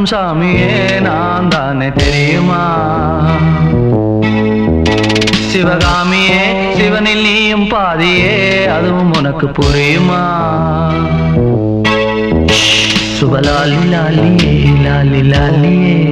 காக்கும் சாமியே நான் தானே தெரியுமா? சிவகாமியே சிவனில் நீயும் பாதியே அதுவும் உனக்கு புரியுமா? சுபலாலி லாலியே லாலி லாலியே